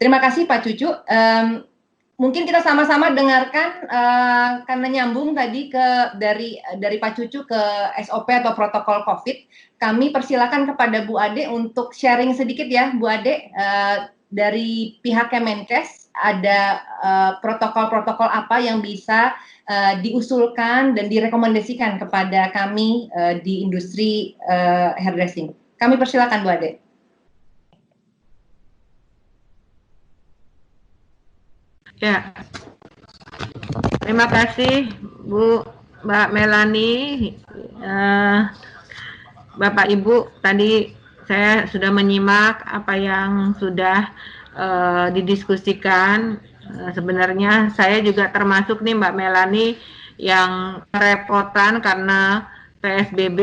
Terima kasih Pak Cucu. Mungkin kita sama-sama dengarkan karena nyambung tadi dari Pak Cucu ke SOP atau protokol COVID. Kami persilakan kepada Bu Ade untuk sharing sedikit ya, Bu Ade, dari pihak Kemenkes ada protokol-protokol apa yang bisa diusulkan dan direkomendasikan kepada kami di industri hairdressing. Kami persilakan Bu Ade. Ya, terima kasih Bu Mbak Melani, Bapak Ibu. Tadi saya sudah menyimak apa yang sudah didiskusikan. Sebenarnya saya juga termasuk nih Mbak Melani yang kerepotan karena PSBB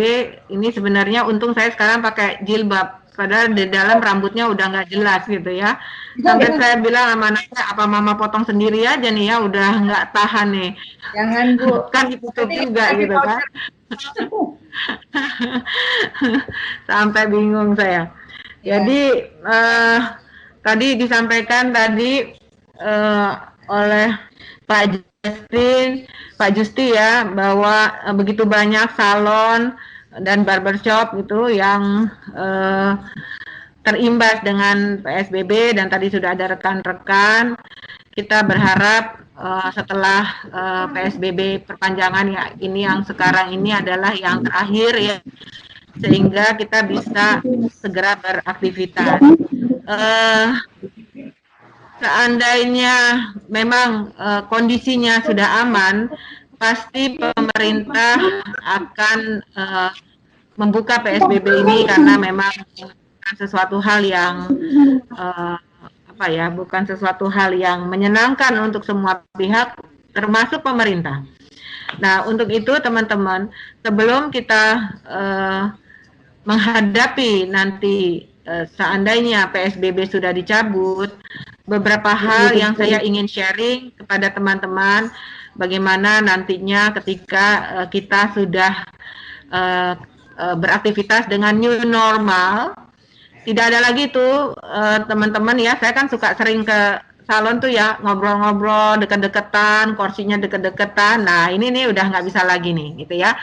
ini. Sebenarnya untung saya sekarang pakai jilbab, padahal di dalam rambutnya udah nggak jelas gitu ya. Sampai saya bilang sama anaknya, apa mama potong sendiri aja nih ya, udah nggak tahan nih. Jangan Bu. Kan ditutup juga gitu kan. Sampai bingung saya. Jadi tadi disampaikan tadi oleh Pak Justi ya, bahwa begitu banyak salon dan barbershop gitu yang terimbas dengan PSBB, dan tadi sudah ada rekan-rekan. Kita berharap setelah PSBB perpanjangan ya, ini yang sekarang ini adalah yang terakhir ya, sehingga kita bisa segera beraktivitas. Seandainya memang kondisinya sudah aman, pasti pemerintah akan membuka PSBB ini, karena memang sesuatu hal yang bukan sesuatu hal yang menyenangkan untuk semua pihak, termasuk pemerintah. Nah, untuk itu teman-teman, sebelum kita menghadapi nanti seandainya PSBB sudah dicabut, beberapa hal yang saya ingin sharing kepada teman-teman, bagaimana nantinya ketika kita sudah beraktivitas dengan new normal. Tidak ada lagi tuh teman-teman ya, saya kan suka sering ke salon tuh ya, ngobrol-ngobrol deket-deketan, kursinya deket-deketan. Nah ini nih udah nggak bisa lagi nih gitu ya.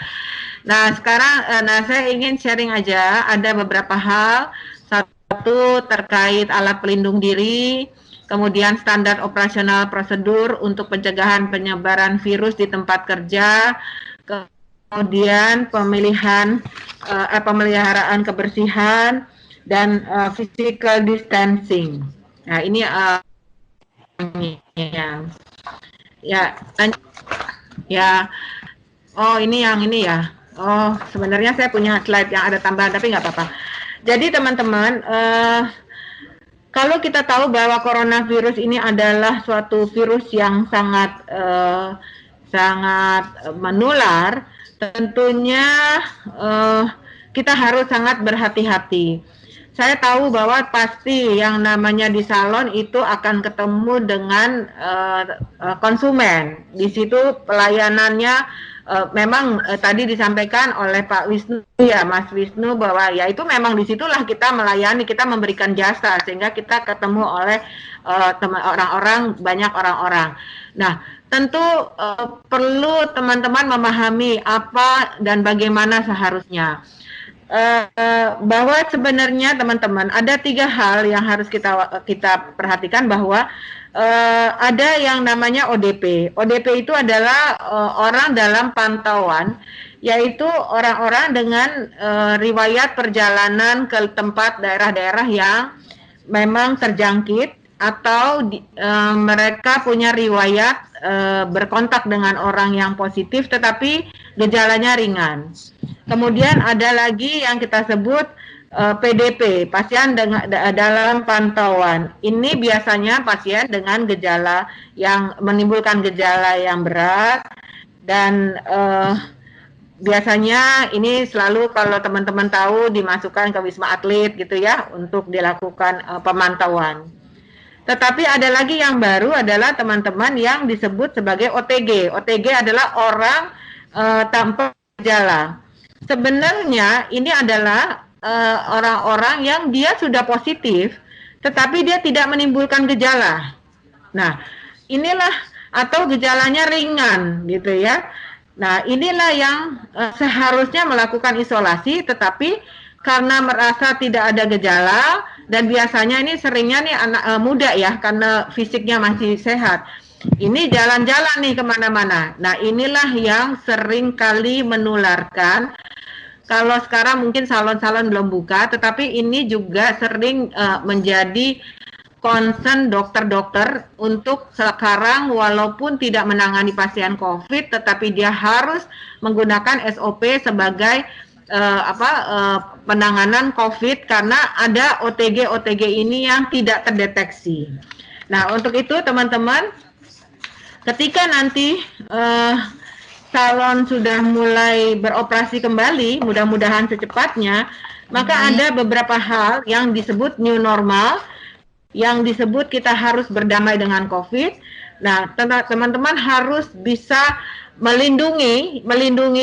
Nah sekarang saya ingin sharing aja, ada beberapa hal. Satu terkait alat pelindung diri, kemudian standar operasional prosedur untuk pencegahan penyebaran virus di tempat kerja, kemudian pemeliharaan kebersihan, dan physical distancing. Nah ini oh ini yang ini ya. Oh sebenarnya saya punya slide yang ada tambahan, tapi nggak apa-apa. Jadi teman-teman, kalau kita tahu bahwa coronavirus ini adalah suatu virus yang sangat menular, tentunya kita harus sangat berhati-hati. Saya tahu bahwa pasti yang namanya di salon itu akan ketemu dengan konsumen. Di situ pelayanannya memang tadi disampaikan oleh Pak Wisnu ya, Mas Wisnu, bahwa ya itu memang disitulah kita melayani, kita memberikan jasa, sehingga kita ketemu oleh banyak orang-orang. Nah, tentu perlu teman-teman memahami apa dan bagaimana seharusnya. Bahwa sebenarnya teman-teman ada 3 hal yang harus kita perhatikan, bahwa ada yang namanya ODP. ODP itu adalah orang dalam pantauan, yaitu orang-orang dengan riwayat perjalanan ke tempat daerah-daerah yang memang terjangkit, atau mereka punya riwayat berkontak dengan orang yang positif tetapi gejalanya ringan. Kemudian ada lagi yang kita sebut PDP, pasien dalam pantauan. Ini biasanya pasien dengan gejala yang menimbulkan gejala yang berat, dan biasanya ini selalu kalau teman-teman tahu dimasukkan ke Wisma Atlet gitu ya, untuk dilakukan pemantauan. Tetapi ada lagi yang baru adalah teman-teman yang disebut sebagai OTG. OTG adalah orang tanpa gejala. Sebenarnya ini adalah orang-orang yang dia sudah positif, tetapi dia tidak menimbulkan gejala. Nah, inilah atau gejalanya ringan gitu ya. Nah, inilah yang seharusnya melakukan isolasi, tetapi karena merasa tidak ada gejala, dan biasanya ini seringnya nih anak muda ya, karena fisiknya masih sehat. Ini jalan-jalan nih kemana-mana. Nah, inilah yang sering kali menularkan. Kalau sekarang mungkin salon-salon belum buka, tetapi ini juga sering menjadi concern dokter-dokter untuk sekarang walaupun tidak menangani pasien COVID, tetapi dia harus menggunakan SOP sebagai penanganan COVID karena ada OTG ini yang tidak terdeteksi. Nah, untuk itu teman-teman, ketika nanti salon sudah mulai beroperasi kembali, mudah-mudahan secepatnya, maka ada beberapa hal yang disebut new normal, yang disebut kita harus berdamai dengan COVID. Nah, teman-teman harus bisa melindungi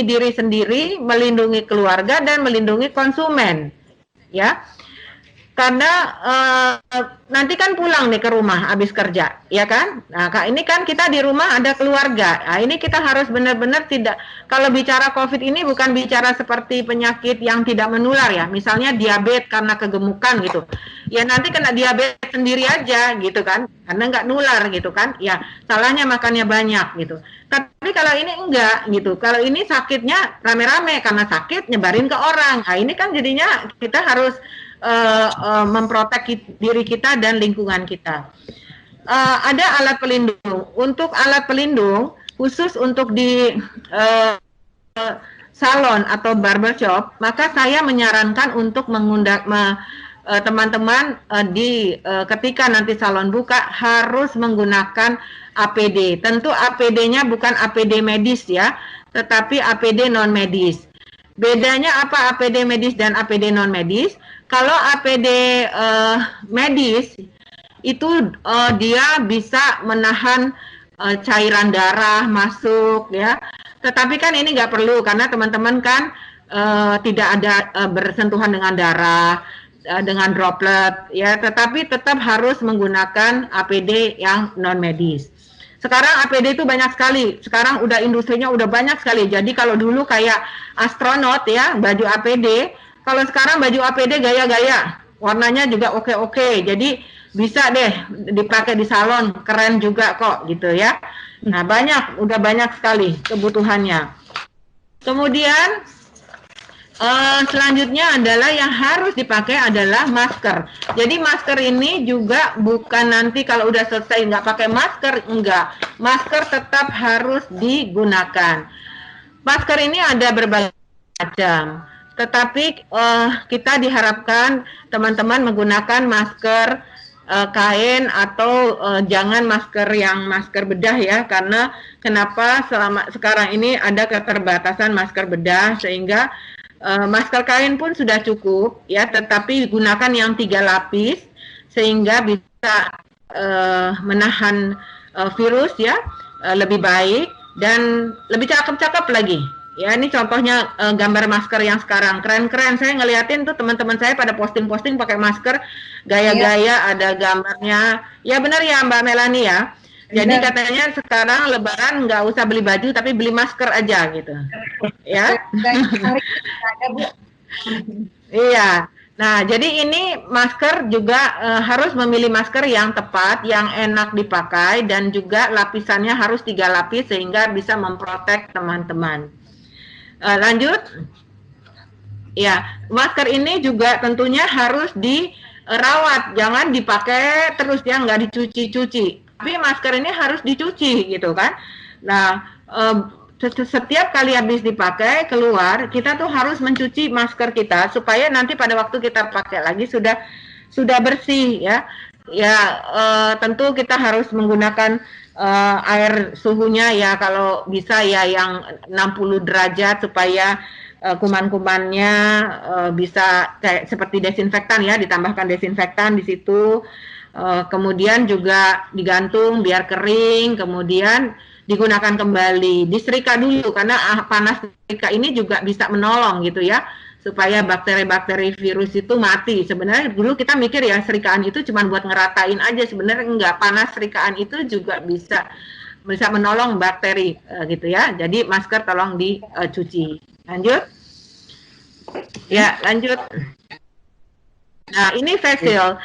diri sendiri, melindungi keluarga, dan melindungi konsumen, ya. Karena nanti kan pulang nih ke rumah habis kerja, ya kan? Nah, ini kan kita di rumah ada keluarga. Nah, ini kita harus benar-benar tidak, kalau bicara COVID ini bukan bicara seperti penyakit yang tidak menular ya. Misalnya diabetes karena kegemukan gitu. Ya nanti kena diabetes sendiri aja gitu kan, karena nggak nular gitu kan. Ya salahnya makannya banyak gitu. Tapi kalau ini enggak gitu. Kalau ini sakitnya rame-rame karena sakit nyebarin ke orang. Nah, ini kan jadinya kita harus memprotek diri kita dan lingkungan kita. Ada alat pelindung. Untuk alat pelindung khusus untuk di salon atau barbershop, maka saya menyarankan untuk mengundang teman-teman ketika nanti salon buka harus menggunakan APD. Tentu APD-nya bukan APD medis ya, tetapi APD non medis. Bedanya apa APD medis dan APD non medis? Kalau APD medis itu dia bisa menahan cairan darah masuk ya. Tetapi kan ini nggak perlu karena teman-teman kan tidak ada bersentuhan dengan darah, dengan droplet ya. Tetapi tetap harus menggunakan APD yang non medis. Sekarang APD itu banyak sekali. Sekarang udah industrinya udah banyak sekali. Jadi kalau dulu kayak astronot ya, baju APD. Kalau sekarang baju APD gaya-gaya, warnanya juga oke-oke. Jadi bisa deh dipakai di salon, keren juga kok gitu ya. Nah udah banyak sekali kebutuhannya. Kemudian selanjutnya adalah yang harus dipakai adalah masker. Jadi masker ini juga bukan nanti kalau udah selesai nggak pakai masker, enggak. Masker tetap harus digunakan. Masker ini ada berbagai macam. Tetapi kita diharapkan teman-teman menggunakan masker kain atau jangan masker bedah ya, karena kenapa sekarang ini ada keterbatasan masker bedah sehingga masker kain pun sudah cukup ya, tetapi gunakan yang 3 lapis sehingga bisa menahan virus ya lebih baik dan lebih cakep-cakep lagi. Ya ini contohnya gambar masker yang sekarang keren-keren. Saya ngeliatin tuh teman-teman saya pada posting-posting pakai masker gaya-gaya, ada gambarnya. Ya benar ya Mbak Melani ya. Jadi katanya sekarang Lebaran nggak usah beli baju tapi beli masker aja gitu. Ya. Iya. Nah jadi ini masker juga harus memilih masker yang tepat, yang enak dipakai dan juga lapisannya harus 3 lapis sehingga bisa memprotek teman-teman. Lanjut, ya masker ini juga tentunya harus dirawat, jangan dipakai terus ya, nggak dicuci-cuci. Tapi masker ini harus dicuci gitu kan. Nah, setiap kali habis dipakai keluar, kita tuh harus mencuci masker kita supaya nanti pada waktu kita pakai lagi sudah bersih ya. Ya tentu kita harus menggunakan air suhunya ya kalau bisa ya yang 60 derajat supaya kuman-kumannya bisa kayak seperti desinfektan ya, ditambahkan desinfektan di situ. Kemudian juga digantung biar kering, kemudian digunakan kembali, disetrika dulu karena panas setrika ini juga bisa menolong gitu ya. supaya bakteri-bakteri virus itu mati. Sebenarnya dulu kita mikir ya serikaan itu cuma buat ngeratain aja, sebenarnya enggak, panas serikaan itu juga bisa menolong bakteri gitu ya. Jadi masker tolong dicuci. Lanjut. Ya, lanjut. Nah, ini face shield.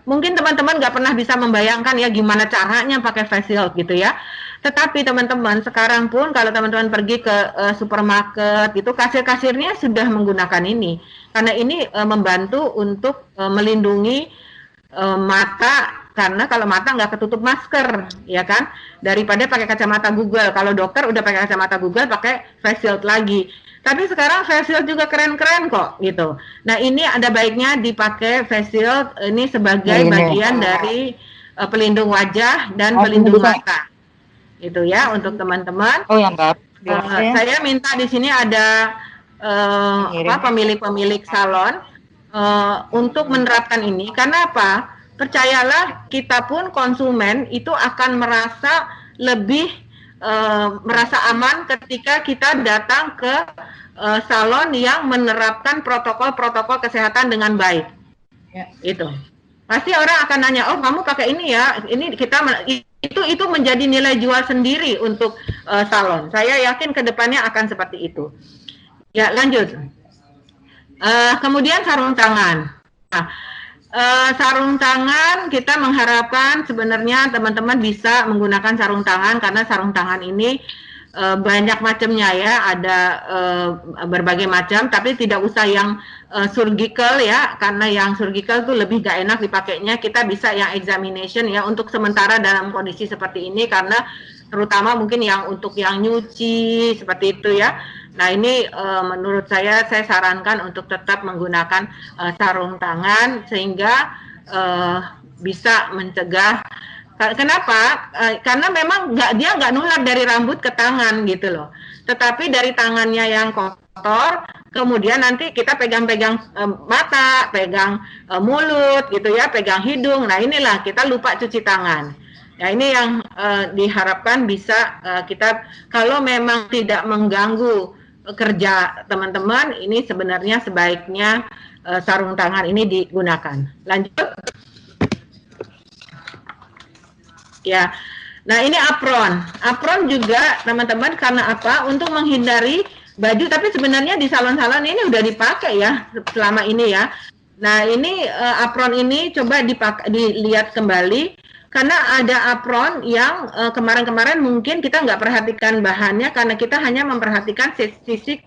Mungkin teman-teman nggak pernah bisa membayangkan ya gimana caranya pakai face shield gitu ya. Tetapi teman-teman sekarang pun kalau teman-teman pergi ke supermarket gitu, kasir-kasirnya sudah menggunakan ini. Karena ini membantu untuk melindungi mata, karena kalau mata nggak ketutup masker, ya kan? Daripada pakai kacamata Google. Kalau dokter udah pakai kacamata Google, pakai face shield lagi. Tapi sekarang face shield juga keren-keren kok gitu. Nah ini ada baiknya dipakai face shield ini sebagai bagian dari pelindung wajah dan pelindung mata. Itu ya untuk teman-teman. Oh yang saya minta di sini ada pemilik-pemilik salon untuk menerapkan ini. Karena apa? Percayalah kita pun konsumen itu akan merasa lebih merasa aman ketika kita datang ke salon yang menerapkan protokol-protokol kesehatan dengan baik. Ya. Itu pasti orang akan nanya, oh kamu pakai ini ya, ini kita itu menjadi nilai jual sendiri untuk salon. Saya yakin kedepannya akan seperti itu. Ya lanjut. Kemudian sarung tangan. Nah, sarung tangan kita mengharapkan sebenarnya teman-teman bisa menggunakan sarung tangan karena sarung tangan ini banyak macamnya ya, ada berbagai macam, tapi tidak usah yang surgical ya, karena yang surgical tuh lebih gak enak dipakainya. Kita bisa yang examination ya untuk sementara dalam kondisi seperti ini, karena terutama mungkin yang untuk yang nyuci seperti itu ya. Nah ini menurut saya sarankan untuk tetap menggunakan sarung tangan sehingga bisa mencegah. Kenapa? Karena memang dia nggak nular dari rambut ke tangan gitu loh. Tetapi dari tangannya yang kotor, kemudian nanti kita pegang-pegang mata, pegang mulut gitu ya, pegang hidung. Nah inilah kita lupa cuci tangan. Nah ini yang diharapkan bisa kita, kalau memang tidak mengganggu kerja teman-teman, ini sebenarnya sebaiknya sarung tangan ini digunakan. Lanjut. Ya, nah ini apron. Apron juga teman-teman karena apa? Untuk menghindari baju, tapi sebenarnya di salon-salon ini udah dipakai ya selama ini ya. Nah ini apron ini coba dilihat kembali, karena ada apron yang kemarin-kemarin mungkin kita nggak perhatikan bahannya karena kita hanya memperhatikan sisi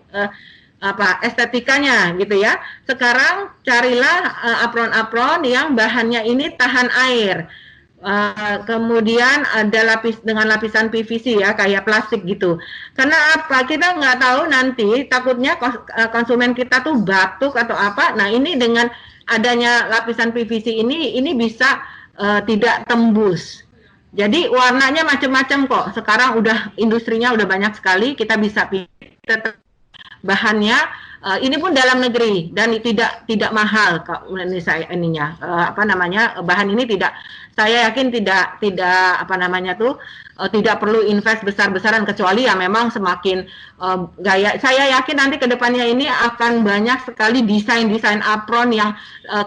estetikanya gitu ya. Sekarang carilah apron-apron yang bahannya ini tahan air. Kemudian ada dengan lapisan PVC ya, kayak plastik gitu. Karena apa? Kita nggak tahu nanti, takutnya konsumen kita tuh batuk atau apa. Nah ini dengan adanya lapisan PVC ini bisa tidak tembus. Jadi warnanya macam-macam kok. Sekarang udah industrinya udah banyak sekali. Kita bisa pilih bahannya. Ini pun dalam negeri dan tidak mahal kok ini saya ininya bahan ini tidak, saya yakin tidak tidak perlu invest besar-besaran, kecuali ya memang semakin gaya. Saya yakin nanti kedepannya ini akan banyak sekali desain apron yang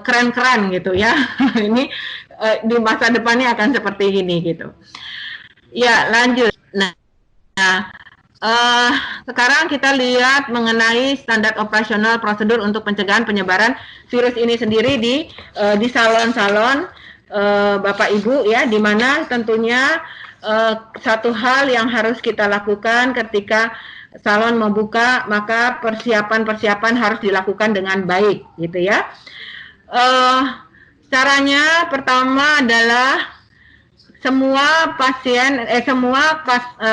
keren-keren gitu ya. Ini di masa depannya akan seperti ini gitu. Ya lanjut. Sekarang kita lihat mengenai standar operasional prosedur untuk pencegahan penyebaran virus ini sendiri di salon-salon Bapak Ibu ya, di mana tentunya satu hal yang harus kita lakukan ketika salon membuka, maka persiapan harus dilakukan dengan baik gitu ya. Caranya pertama adalah semua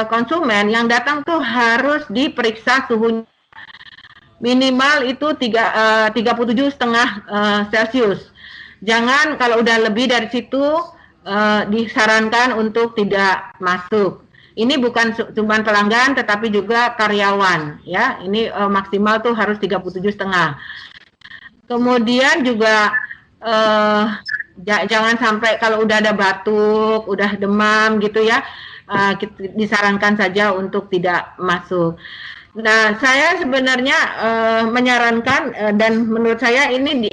konsumen yang datang tuh harus diperiksa suhunya minimal itu 37,5 Celcius. Jangan kalau udah lebih dari situ disarankan untuk tidak masuk. Ini bukan cuma pelanggan tetapi juga karyawan ya. Ini maksimal tuh harus 37,5. Kemudian juga jangan sampai kalau udah ada batuk, udah demam gitu ya, disarankan saja untuk tidak masuk. Nah, saya sebenarnya menyarankan dan menurut saya ini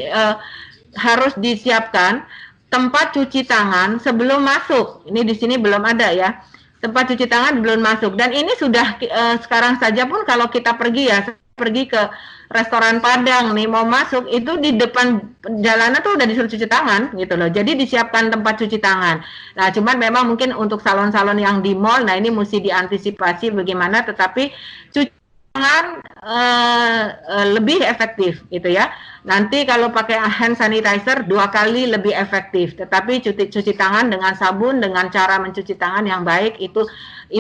harus disiapkan tempat cuci tangan sebelum masuk. Ini di sini belum ada ya. Tempat cuci tangan belum masuk. Dan ini sudah sekarang saja pun kalau kita pergi ya, pergi ke restoran Padang nih mau masuk itu di depan jalanan tuh udah disuruh cuci tangan gitu loh. Jadi disiapkan tempat cuci tangan. Nah, cuman memang mungkin untuk salon-salon yang di mall, nah ini mesti diantisipasi bagaimana. Tetapi cuci tangan lebih efektif gitu ya. Nanti kalau pakai hand sanitizer 2 kali lebih efektif. Tetapi cuci tangan dengan sabun dengan cara mencuci tangan yang baik itu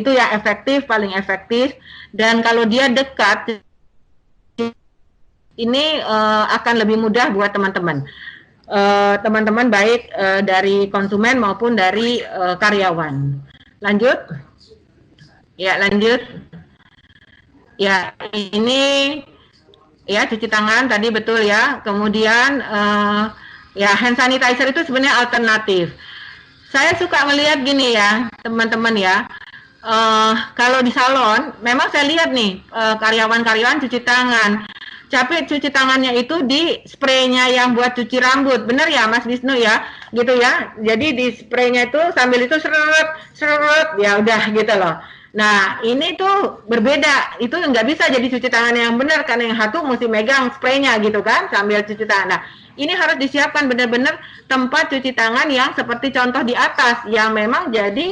yang efektif, paling efektif. Dan kalau dia dekat ini akan lebih mudah buat teman-teman. Teman-teman baik dari konsumen maupun dari karyawan. Lanjut. Ya, lanjut. Ya, ini ya cuci tangan tadi betul ya. Kemudian ya hand sanitizer itu sebenarnya alternatif. Saya suka melihat gini ya, teman-teman ya. Kalau di salon, memang saya lihat nih karyawan-karyawan cuci tangan. Tapi cuci tangannya itu di spraynya yang buat cuci rambut, bener ya Mas Wisnu ya, gitu ya. Jadi di spraynya itu sambil itu seret, ya udah gitu loh. Nah ini tuh berbeda, itu nggak bisa jadi cuci tangan yang benar karena yang satu mesti megang spraynya gitu kan sambil cuci tangan. Nah ini harus disiapkan benar-benar tempat cuci tangan yang seperti contoh di atas yang memang jadi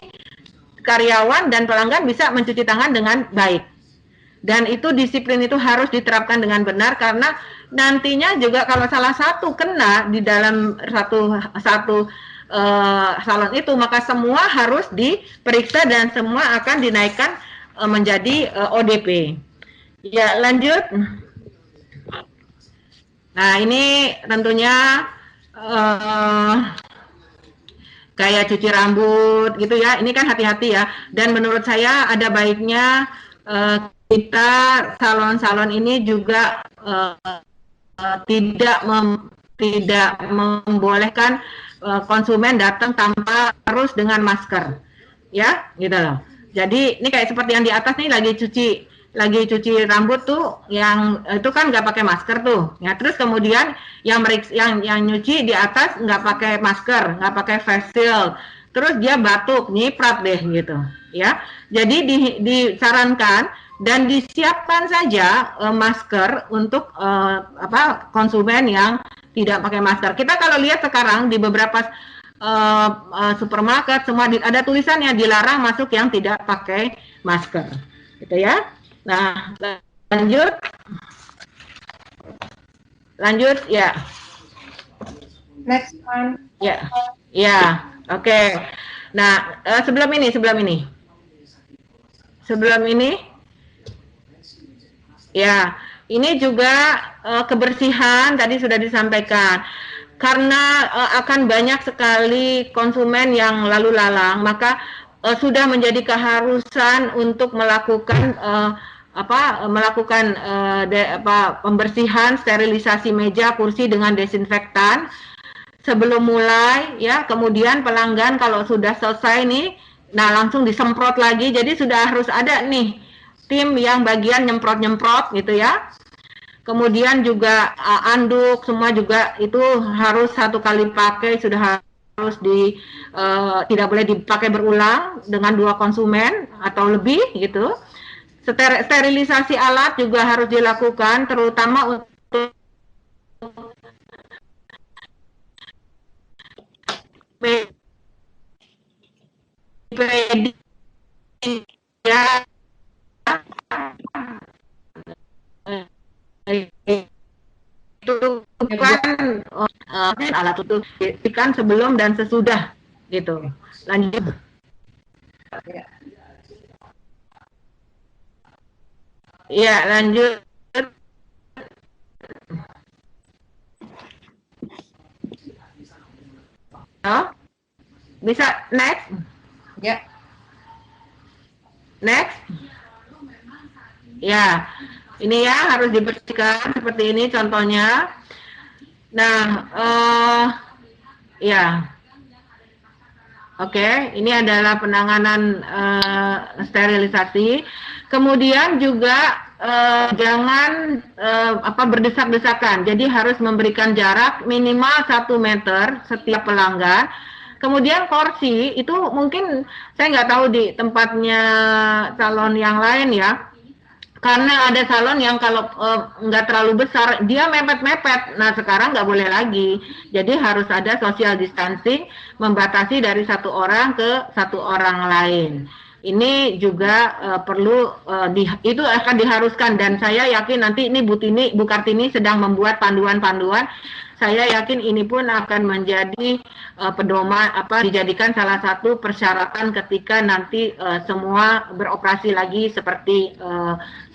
karyawan dan pelanggan bisa mencuci tangan dengan baik. Dan itu disiplin itu harus diterapkan dengan benar karena nantinya juga kalau salah satu kena di dalam satu salon itu maka semua harus diperiksa dan semua akan dinaikkan menjadi ODP. Ya lanjut. Nah ini tentunya kayak cuci rambut gitu ya. Ini kan hati-hati ya. Dan menurut saya ada baiknya kita salon-salon ini juga tidak membolehkan konsumen datang tanpa harus dengan masker, ya, gitu loh. Jadi ini kayak seperti yang di atas nih lagi cuci rambut tuh, yang itu kan nggak pakai masker tuh, ya. Terus kemudian yang nyuci di atas nggak pakai masker, nggak pakai face shield, terus dia batuk, nyiprat deh gitu, ya. Jadi disarankan dan disiapkan saja masker untuk konsumen yang tidak pakai masker. Kita kalau lihat sekarang di beberapa supermarket semua ada tulisannya dilarang masuk yang tidak pakai masker, gitu ya. Nah, lanjut ya. Next one. Ya, ya, oke. Nah, sebelum ini. Ya, ini juga kebersihan tadi sudah disampaikan. Karena akan banyak sekali konsumen yang lalu lalang, maka sudah menjadi keharusan untuk melakukan pembersihan, sterilisasi meja, kursi dengan desinfektan sebelum mulai ya. Kemudian pelanggan kalau sudah selesai nih, nah langsung disemprot lagi. Jadi sudah harus ada nih tim yang bagian nyemprot gitu ya. Kemudian juga anduk semua juga itu harus 1 kali pakai, sudah harus tidak boleh dipakai berulang dengan 2 konsumen atau lebih gitu. Sterilisasi alat juga harus dilakukan, terutama untuk ya itu kan alat itu kan sebelum dan sesudah gitu. Lanjut. Ya lanjut. Oh, bisa next? Ya. Next. Ya. Ini ya harus dibersihkan seperti ini contohnya. Nah, ya, oke, ini adalah penanganan sterilisasi. Kemudian juga jangan berdesak-desakan. Jadi harus memberikan jarak minimal 1 meter setiap pelanggan. Kemudian kursi itu mungkin saya nggak tahu di tempatnya salon yang lain ya. Karena ada salon yang kalau nggak terlalu besar, dia mepet-mepet. Nah, sekarang nggak boleh lagi. Jadi harus ada social distancing, membatasi dari satu orang ke satu orang lain. Ini juga perlu, itu akan diharuskan. Dan saya yakin nanti ini Bu Kartini sedang membuat panduan-panduan. Saya yakin ini pun akan menjadi pedoman, dijadikan salah satu persyaratan ketika nanti semua beroperasi lagi seperti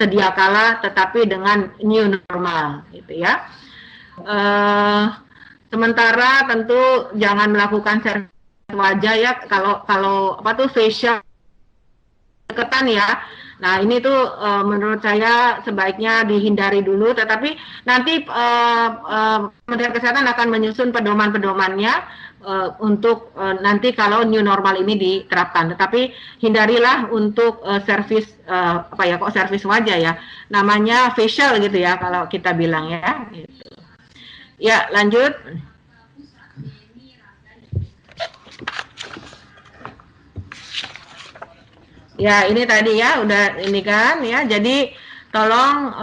sedia kala, tetapi dengan new normal, gitu ya. Sementara tentu jangan melakukan service wajah ya, kalau facial deketan ya. Nah, ini tuh menurut saya sebaiknya dihindari dulu, tetapi nanti Kementerian Kesehatan akan menyusun pedoman-pedomannya untuk nanti kalau new normal ini diterapkan. Tetapi hindarilah untuk servis servis wajah ya. Namanya facial gitu ya kalau kita bilang ya. Gitu. Ya, lanjut. Ya, ini tadi ya, udah ini kan ya. Jadi tolong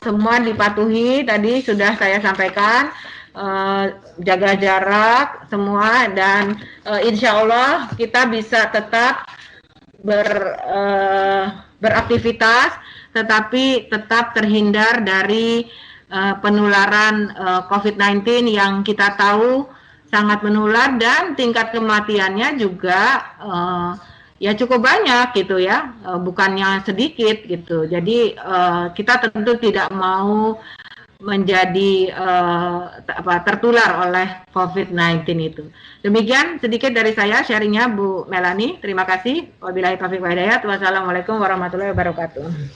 semua dipatuhi, tadi sudah saya sampaikan, jaga jarak semua, dan insya Allah kita bisa tetap beraktivitas, tetapi tetap terhindar dari penularan COVID-19 yang kita tahu sangat menular, dan tingkat kematiannya juga ya cukup banyak gitu ya, bukannya sedikit gitu. Jadi kita tentu tidak mau menjadi tertular oleh COVID-19 itu. Demikian sedikit dari saya sharingnya Bu Melani. Terima kasih. Wabillahi taufiq wal hidayah. Wassalamualaikum warahmatullahi wabarakatuh.